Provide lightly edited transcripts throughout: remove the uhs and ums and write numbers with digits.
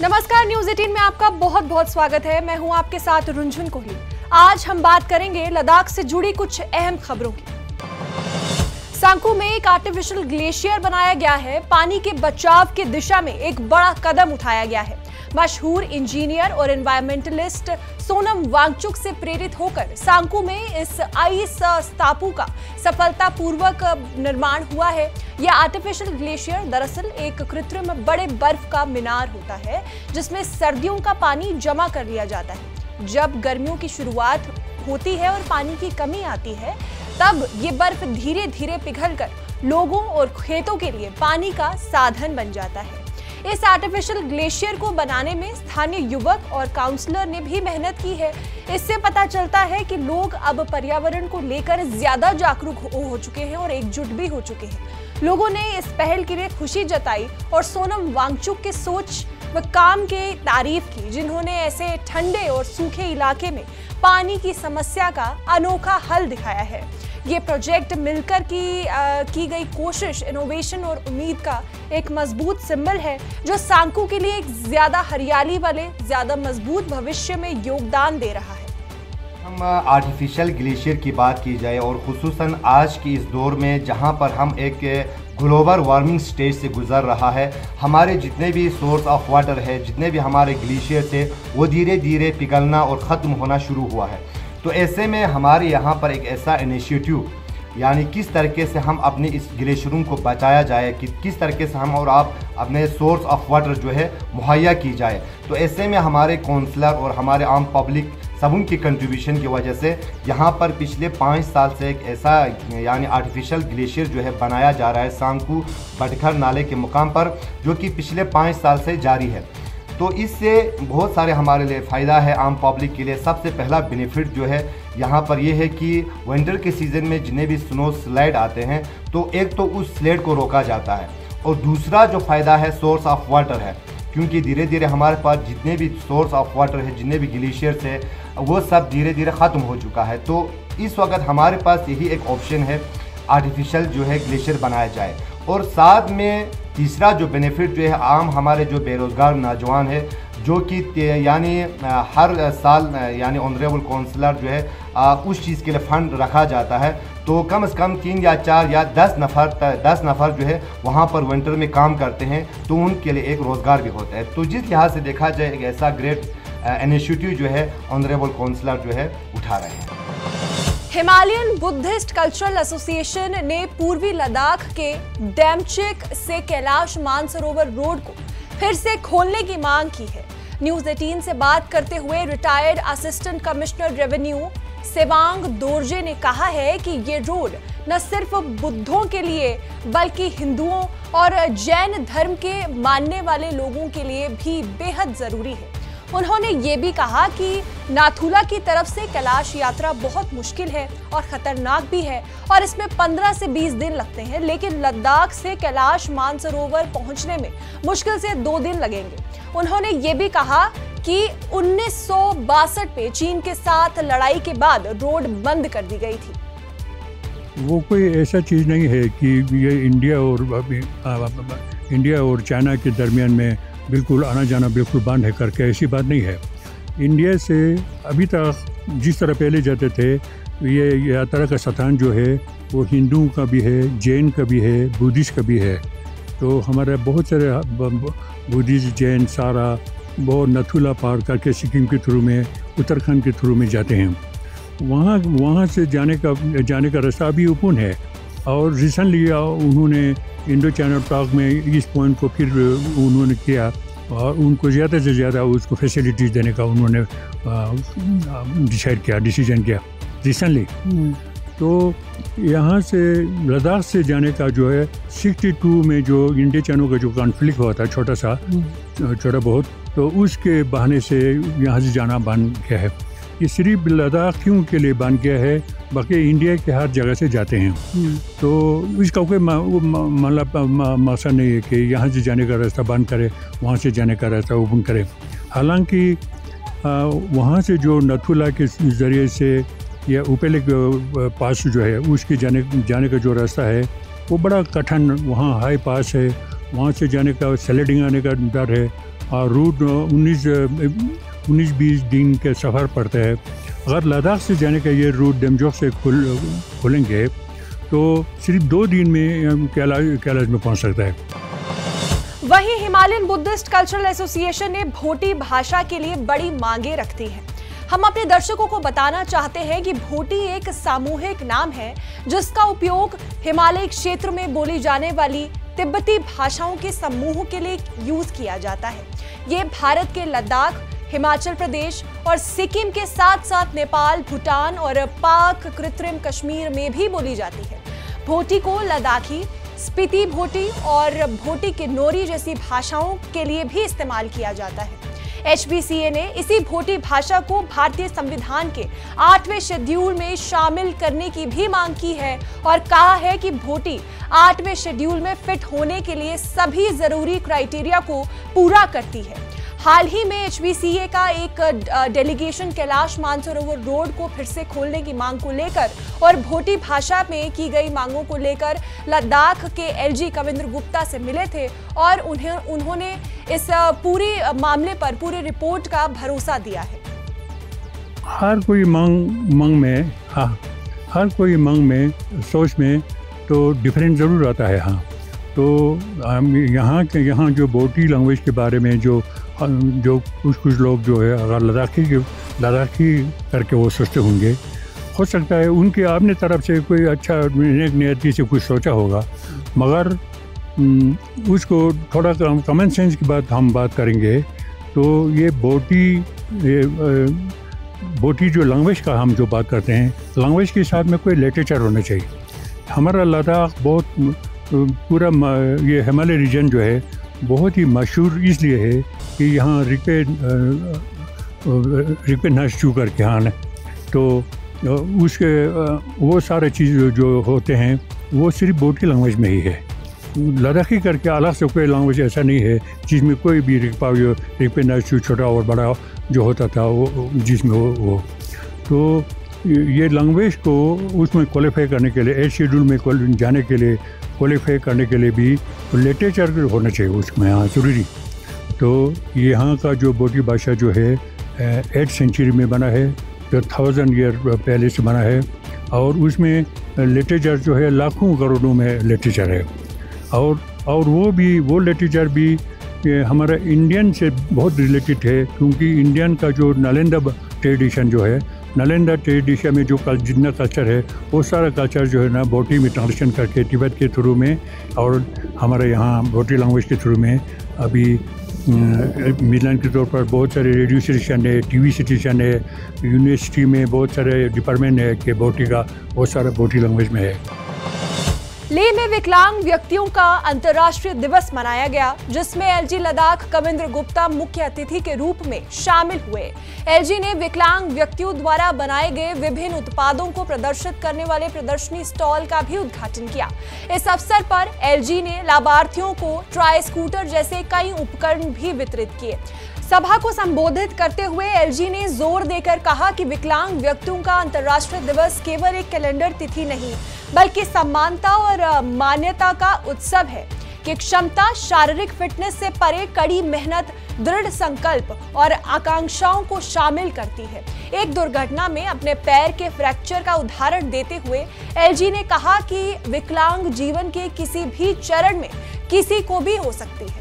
नमस्कार, न्यूज 18 में आपका बहुत बहुत स्वागत है। मैं हूं आपके साथ रुंझुन कोहली। आज हम बात करेंगे लद्दाख से जुड़ी कुछ अहम खबरों की। सांकू में एक आर्टिफिशियल ग्लेशियर बनाया गया है। पानी के बचाव की दिशा में एक बड़ा कदम उठाया गया है। मशहूर इंजीनियर और एनवायरमेंटलिस्ट सोनम वांगचुक से प्रेरित होकर सांकू में इस आइस टापू का सफलतापूर्वक निर्माण हुआ है। यह आर्टिफिशियल ग्लेशियर दरअसल एक कृत्रिम बड़े बर्फ का मीनार होता है, जिसमें सर्दियों का पानी जमा कर लिया जाता है। जब गर्मियों की शुरुआत होती है और पानी की कमी आती है, तब ये बर्फ धीरे धीरे पिघलकर लोगों और खेतों के लिए पानी का साधन बन जाता है। इस आर्टिफिशियल ग्लेशियर को बनाने में स्थानीय युवक और काउंसलर ने भी मेहनत की है। इससे पता चलता है कि लोग अब पर्यावरण को लेकर ज्यादा जागरूक हो चुके हैं और एकजुट भी हो चुके हैं। लोगों ने इस पहल के लिए खुशी जताई और सोनम वांगचुक के सोच व काम की तारीफ की, जिन्होंने ऐसे ठंडे और सूखे इलाके में पानी की समस्या का अनोखा हल दिखाया है। ये प्रोजेक्ट मिलकर की गई कोशिश, इनोवेशन और उम्मीद का एक मजबूत सिंबल है, जो सांकू के लिए एक ज्यादा हरियाली वाले, ज्यादा मजबूत भविष्य में योगदान दे रहा है। हम आर्टिफिशियल ग्लेशियर की बात की जाए और खुसूसन आज की इस दौर में जहां पर हम एक ग्लोबल वार्मिंग स्टेज से गुजर रहा है, हमारे जितने भी सोर्स ऑफ वाटर है, जितने भी हमारे ग्लेशियर थे, वो धीरे धीरे पिघलना और ख़त्म होना शुरू हुआ है। तो ऐसे में हमारे यहाँ पर एक ऐसा इनिशिएटिव, यानी किस तरीके से हम अपने इस ग्लेशियरों को बचाया जाए, कि किस तरीके से हम और आप अपने सोर्स ऑफ वाटर जो है मुहैया की जाए। तो ऐसे में हमारे काउंसलर और हमारे आम पब्लिक सबों की कंट्रीब्यूशन की वजह से यहाँ पर पिछले 5 साल से एक ऐसा यानी आर्टिफिशियल ग्लेशियर जो है बनाया जा रहा है सांकू बटखर नाले के मुकाम पर, जो कि पिछले 5 साल से जारी है। तो इससे बहुत सारे हमारे लिए फ़ायदा है आम पब्लिक के लिए। सबसे पहला बेनिफिट जो है यहाँ पर ये है कि विंटर के सीज़न में जितने भी स्नो स्लाइड आते हैं, तो एक तो उस स्लेड को रोका जाता है, और दूसरा जो फ़ायदा है सोर्स ऑफ वाटर है, क्योंकि धीरे धीरे हमारे पास जितने भी सोर्स ऑफ वाटर है, जितने भी ग्लेशियर्स है, वो सब धीरे धीरे ख़त्म हो चुका है। तो इस वक्त हमारे पास यही एक ऑप्शन है, आर्टिफिशियल जो है ग्लेशियर बनाया जाए। और साथ में तीसरा जो बेनिफिट जो है, आम हमारे जो बेरोज़गार नौजवान है, जो कि यानी हर साल यानी ऑनरेबल काउंसलर जो है उस चीज़ के लिए फ़ंड रखा जाता है, तो कम से कम 3 या 4 या 10 नफ़र जो है वहाँ पर विंटर में काम करते हैं, तो उनके लिए एक रोज़गार भी होता है। तो जिस लिहाज से देखा जाए, एक ऐसा ग्रेट इनिशिएटिव जो है ऑनरेबल काउंसलर जो है उठा रहे हैं। हिमालयन बुद्धिस्ट कल्चरल एसोसिएशन ने पूर्वी लद्दाख के डैमचेक से कैलाश मानसरोवर रोड को फिर से खोलने की मांग की है। न्यूज 18 से बात करते हुए retired assistant commissioner revenue Tsewang Dorje ने कहा है कि ये रोड न सिर्फ बुद्धों के लिए बल्कि हिंदुओं और जैन धर्म के मानने वाले लोगों के लिए भी बेहद जरूरी है। उन्होंने ये भी कहा कि नाथुला की तरफ से कैलाश यात्रा बहुत मुश्किल है और खतरनाक भी है, और इसमें 15 से 20 दिन लगते हैं, लेकिन लद्दाख से कैलाश मानसरोवर पहुंचने में मुश्किल से 2 दिन लगेंगे। उन्होंने ये भी कहा कि 1962 में चीन के साथ लड़ाई के बाद रोड बंद कर दी गई थी। वो कोई ऐसा चीज़ नहीं है कि ये इंडिया और चाइना के दरमियान में बिल्कुल आना जाना बिल्कुल बंद है करके, ऐसी बात नहीं है। इंडिया से अभी तक जिस तरह पहले जाते थे, ये यात्रा का स्थान जो है वो हिंदुओं का भी है, जैन का भी है, बुद्धिस्ट का भी है। तो हमारे बहुत सारे बुद्धिस्ट, जैन सारा बहुत नथुला पार करके सिक्किम के थ्रू में, उत्तराखंड के थ्रू में जाते हैं। वहाँ से जाने का रास्ता अभी ओपन है। और रिसेंटली उन्होंने इंडो चाइना टॉक में इस पॉइंट को फिर उन्होंने किया, और उनको ज़्यादा से ज़्यादा उसको फैसिलिटीज़ देने का उन्होंने डिसीजन किया रिसेंटली। तो यहाँ से लद्दाख से जाने का जो है 62 में जो इंडो चाइना का जो कॉन्फ्लिक्ट हुआ था, छोटा बहुत, तो उसके बहाने से यहाँ से जाना बन गया है। ये सिर्फ लद्दाखियों के लिए बन गया है, बाकी इंडिया के हर जगह से जाते हैं। तो इसका कोई मतलब मकसद नहीं है कि यहाँ से जाने का रास्ता बंद करे, वहाँ से जाने का रास्ता ओपन करे। हालांकि वहाँ से जो नथुला के ज़रिए से या उपेले पास जो है उसके जाने का जो रास्ता है वो बड़ा कठिन, वहाँ हाई पास है, वहाँ से जाने का स्लाइडिंग आने का डर है। रूट 19-20 दिन के सफ़र पड़ता है। अगर लद्दाख से जाने का ये रूट डेमजोग से खुलेंगे तो सिर्फ 2 दिन में कैलाश में पहुंच सकता है। वहीं हिमालयन बुद्धिस्ट कल्चरल एसोसिएशन ने भोटी भाषा के लिए बड़ी मांगे रखती है। हम अपने दर्शकों को बताना चाहते हैं कि भोटी एक सामूहिक नाम है जिसका उपयोग हिमालय क्षेत्र में बोली जाने वाली तिब्बती भाषाओं के समूह के लिए यूज किया जाता है। ये भारत के लद्दाख, हिमाचल प्रदेश और सिक्किम के साथ साथ नेपाल, भूटान और पाक कृत्रिम कश्मीर में भी बोली जाती है। भोटी को लद्दाखी, स्पीति भोटी और भोटी किन्नौरी जैसी भाषाओं के लिए भी इस्तेमाल किया जाता है। HBCA ने इसी भोटी भाषा को भारतीय संविधान के 8वें शेड्यूल में शामिल करने की भी मांग की है और कहा है कि भोटी 8वें शेड्यूल में फिट होने के लिए सभी जरूरी क्राइटेरिया को पूरा करती है। हाल ही में HBCA का एक डेलीगेशन कैलाश मानसरोवर रोड को फिर से खोलने की मांग को लेकर और भोटी भाषा में की गई मांगों को लेकर लद्दाख के LG कविंद्र गुप्ता से मिले थे और उन्होंने इस पूरे मामले पर पूरी रिपोर्ट का भरोसा दिया है। हर कोई मांग में सोच में तो डिफरेंस ज़रूर आता है। हाँ, तो यहाँ जो भोटी लैंग्वेज के बारे में जो कुछ लोग जो है अगर लद्दाखी करके वो सोचते होंगे, हो सकता है उनके अपने तरफ से कोई अच्छा नेक नियति से कुछ सोचा होगा, मगर उसको थोड़ा कॉमन सेंस की बात हम बात करेंगे तो ये भोटी जो लैंग्वेज का हम जो बात करते हैं, लैंग्वेज के साथ में कोई लिटरेचर होना चाहिए। हमारा लद्दाख बहुत पूरा ये हिमालय रीजन जो है बहुत ही मशहूर इसलिए है कि यहाँ रिक्वे नश चू करके हाँ तो उसके वो सारे चीज़ जो होते हैं वो सिर्फ भोटी लैंग्वेज में ही है। लद्दाखी करके अलग से कोई लैंग्वेज ऐसा नहीं है जिसमें कोई भी रिक्वे नश चू छोटा और बड़ा जो होता था वो जिसमें वो तो ये लैंग्वेज को उसमें क्वालिफाई करने के लिए 8 शेड्यूल में जाने के लिए क्वालिफाई करने के लिए भी लिटरेचर होना चाहिए उसमें यहाँ ज़रूरी। तो यहाँ का जो भोटी भाषा जो है 8th सेंचुरी में बना है, जो 1000 ईयर पहले से बना है और उसमें लिटरेचर जो है लाखों करोड़ों में लिटरेचर है और वो लिटरेचर भी हमारा इंडियन से बहुत रिलेटेड है क्योंकि इंडियन का जो नालंदा ट्रेडिशन जो है, नालंदा ट्रेडिशन में जो जितना कल्चर है वो सारा कल्चर जो है ना भोटी में ट्रांसलेशन करके तिब्बत के थ्रू में और हमारे यहाँ भोटी लैंग्वेज के थ्रू में अभी मिलन के तौर पर बहुत सारे रेडियो स्टेशन है, TV स्टेशन है, यूनिवर्सिटी में बहुत सारे डिपार्टमेंट है कि भोटी का वो सारा भोटी लैंग्वेज में है। लेह में विकलांग व्यक्तियों का अंतर्राष्ट्रीय दिवस मनाया गया जिसमें LG लद्दाख कविंद्र गुप्ता मुख्य अतिथि के रूप में शामिल हुए। LG ने विकलांग व्यक्तियों द्वारा बनाए गए विभिन्न उत्पादों को प्रदर्शित करने वाले प्रदर्शनी स्टॉल का भी उद्घाटन किया। इस अवसर पर LG ने लाभार्थियों को ट्राई स्कूटर जैसे कई उपकरण भी वितरित किए। सभा को संबोधित करते हुए LG ने जोर देकर कहा कि विकलांग व्यक्तियों का अंतर्राष्ट्रीय दिवस केवल एक कैलेंडर तिथि नहीं बल्कि समानता और मान्यता का उत्सव है कि क्षमता, शारीरिक फिटनेस से परे कड़ी मेहनत, दृढ़ संकल्प और आकांक्षाओं को शामिल करती है। एक दुर्घटना में अपने पैर के फ्रैक्चर का उदाहरण देते हुए LG ने कहा कि विकलांग जीवन के किसी भी चरण में किसी को भी हो सकती है।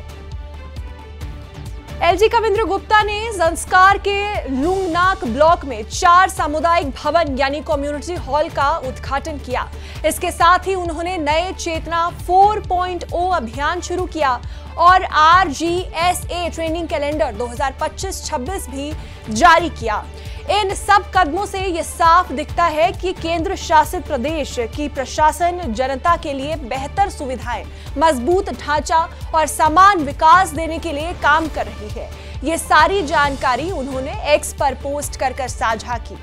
LG कविंद्र गुप्ता ने संस्कार के लुंगनाक ब्लॉक में 4 सामुदायिक भवन यानी कम्युनिटी हॉल का उद्घाटन किया। इसके साथ ही उन्होंने नए चेतना 4.0 अभियान शुरू किया और RGSA ट्रेनिंग कैलेंडर 2025-26 भी जारी किया। इन सब कदमों से ये साफ दिखता है कि केंद्र शासित प्रदेश की प्रशासन जनता के लिए बेहतर सुविधाएं, मजबूत ढांचा और समान विकास देने के लिए काम कर रही है। ये सारी जानकारी उन्होंने X पर पोस्ट कर साझा की।